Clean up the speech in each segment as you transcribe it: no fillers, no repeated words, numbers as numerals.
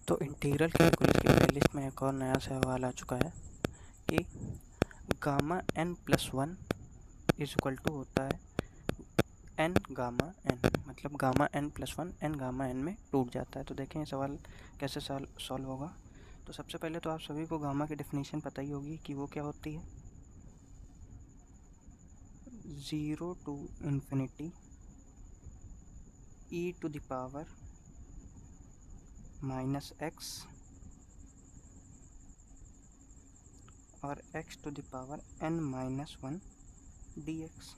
तो integral calculus की playlist में एक और नया सवाल आ चुका है कि gamma n plus one is equal to होता है n गामा n, मतलब gamma n plus one n gamma n में टूट जाता है। तो देखें ये सवाल कैसे सॉल्व होगा। तो सबसे पहले तो आप सभी को गामा की डेफिनेशन पता ही होगी कि वो क्या होती है। 0 to infinity e to the power minus x और x to the power n minus one dx।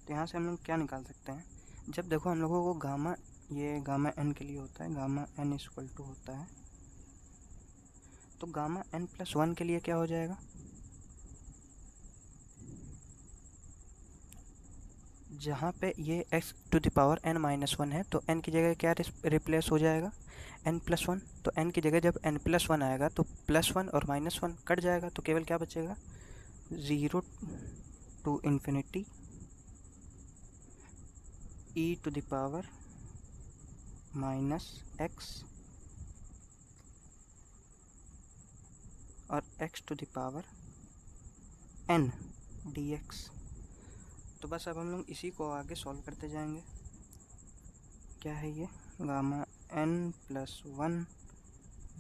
तो यहाँ से हम लोग क्या निकाल सकते हैं, जब देखो हम लोगों को ये गामा n के लिए होता है, गामा n इक्वल टू होता है, तो गामा n प्लस वन के लिए क्या हो जाएगा, जहाँ पे ये x to the power n minus one है तो n की जगह क्या रिप्लेस हो जाएगा, n प्लस वन। तो n की जगह जब n प्लस वन आएगा तो प्लस वन और माइनस वन कट जाएगा, तो केवल क्या बचेगा, 0 to infinity e to the power minus x और x to the power n dx। तो बस अब हम लोग इसी को आगे सॉल्व करते जाएंगे। क्या है ये, gamma n plus one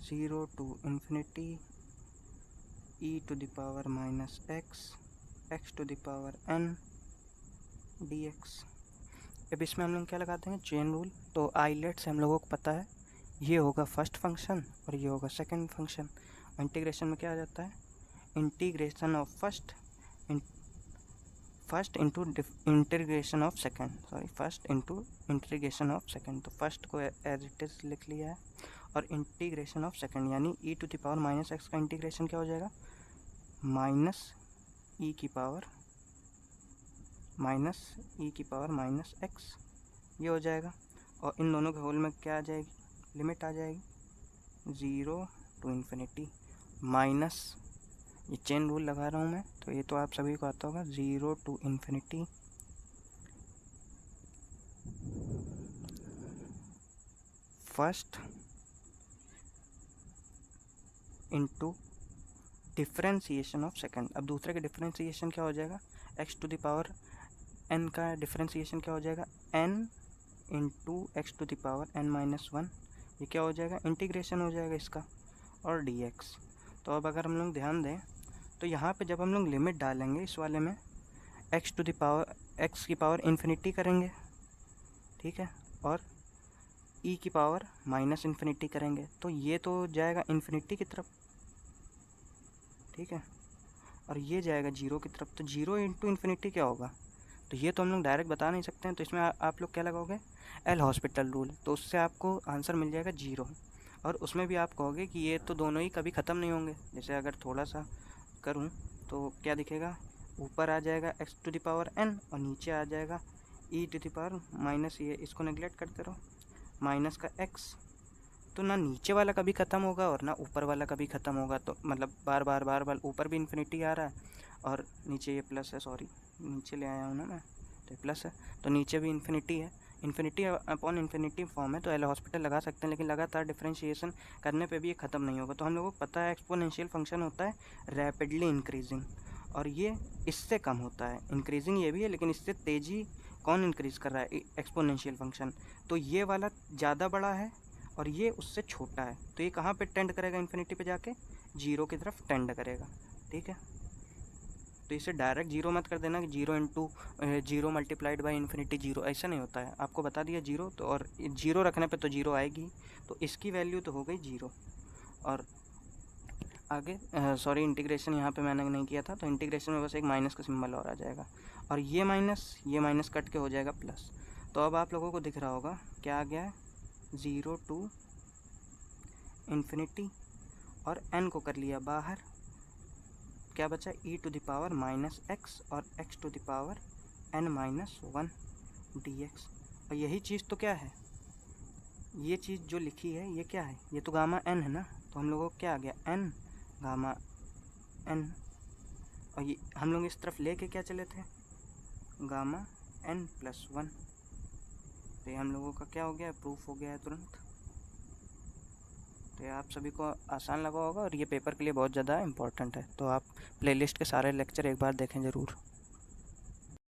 0 to infinity e to the power minus x to the power n dx। अब इसमें हम लोग क्या लगाते हैं, चेन रूल। तो आइलेट से हम लोगों को पता है ये होगा फर्स्ट फंक्शन और ये होगा सेकंड फंक्शन। इंटीग्रेशन में क्या आ जाता है, integration of first into integration of second, first into integration of second. तो फर्स्ट को एज इट इज लिख लिया है और इंटीग्रेशन ऑफ सेकंड यानी e to the power minus x का इंटीग्रेशन क्या हो जाएगा, माइनस ई की पावर माइनस एक्स, ये हो जाएगा। और इन दोनों के होल में क्या आ जाएगी, लिमिट आ जाएगी 0 टू इन्फिनिटी माइनस, ये चेन रूल लगा रहा हूँ मैं तो ये तो आप सभी को आता होगा, 0 to infinity first into differentiation of second. अब दूसरे का डिफ्रेंसीशन क्या हो जाएगा, x to the power n का डिफ्रेंसीशन क्या हो जाएगा, n into x to the power n minus one, ये क्या हो जाएगा, इंटीग्रेशन हो जाएगा इसका, और dx। तो अब अगर हम लोग ध्यान दें तो यहाँ पे जब हम लोग लिमिट डालेंगे इस वाले में x to the power x की पावर इन्फिनिटी करेंगे, ठीक है, और e की पावर माइनस इन्फिनिटी करेंगे, तो ये तो जाएगा इन्फिनिटी की तरफ, ठीक है, और ये जाएगा जीरो की तरफ। तो जीरो इंटू इन्फिनिटी क्या होगा, तो ये तो हम लोग डायरेक्ट बता नहीं सकते हैं, तो इसमें आप लोग क्या लगाओगे, एल हॉस्पिटल रूल, तो उससे आपको आंसर मिल जाएगा जीरो। और उसमें भी आप कहोगे कि ये तो दोनों ही कभी ख़त्म नहीं होंगे। जैसे अगर थोड़ा सा करूँ तो क्या दिखेगा, ऊपर आ जाएगा x to the power n और नीचे आ जाएगा e to the power minus, ये इसको नेगलेक्ट करते रहो, माइनस का x। तो ना नीचे वाला कभी ख़त्म होगा और ना ऊपर वाला कभी ख़त्म होगा, तो मतलब बार बार ऊपर भी इन्फिनिटी आ रहा है और नीचे ये प्लस है, सॉरी नीचे ले आया हूँ ना मैं, तो प्लस है, तो नीचे भी इन्फिनिटी है, इन्फिनिटी अपॉन इन्फिनिटी फॉर्म है, तो एल हॉस्पिटल लगा सकते हैं, लेकिन लगातार डिफ्रेंशिएशन करने पे भी ये ख़त्म नहीं होगा। तो हम लोगों को पता है एक्सपोनेंशियल फंक्शन होता है रैपिडली इंक्रीजिंग, और ये इससे कम होता है, इंक्रीजिंग ये भी है लेकिन इससे तेज़ी कौन इंक्रीज़ कर रहा है, एक्सपोनेंशियल फंक्शन। तो ये वाला ज़्यादा बड़ा है और ये उससे छोटा है, तो ये कहाँ पे टेंड करेगा, इन्फिनिटी पे जाके जीरो की तरफ टेंड करेगा, ठीक है। तो इसे डायरेक्ट जीरो मत कर देना कि zero into zero multiplied by infinity zero, ऐसा नहीं होता है। आपको बता दिया जीरो, तो और जीरो रखने पे तो जीरो आएगी, तो इसकी वैल्यू तो हो गई जीरो। और आगे सॉरी इंटीग्रेशन यहाँ पे मैंने नहीं किया था, तो इंटीग्रेशन में बस एक माइनस का सिंबल और आ जाएगा, और ये माइनस कट के हो जाएगा प्लस। तो अब आप लोगों को दिख रहा होगा क्या आ गया है, 0 टू इन्फिनिटी और n को कर लिया बाहर, क्या बचा, e to the power minus x और x to the power n minus one dx। और यही चीज़ तो क्या है, ये चीज़ जो लिखी है ये क्या है, ये तो गामा n है ना, तो हम लोगों को क्या आ गया, n गामा n, और ये हम लोग इस तरफ लेके क्या चले थे, गामा n प्लस वन। तो ये हम लोगों का क्या हो गया, प्रूफ हो गया है तुरंत। तो ये आप सभी को आसान लगा होगा और ये पेपर के लिए बहुत ज़्यादा इम्पोर्टेंट है, तो आप प्लेलिस्ट के सारे लेक्चर एक बार देखें ज़रूर।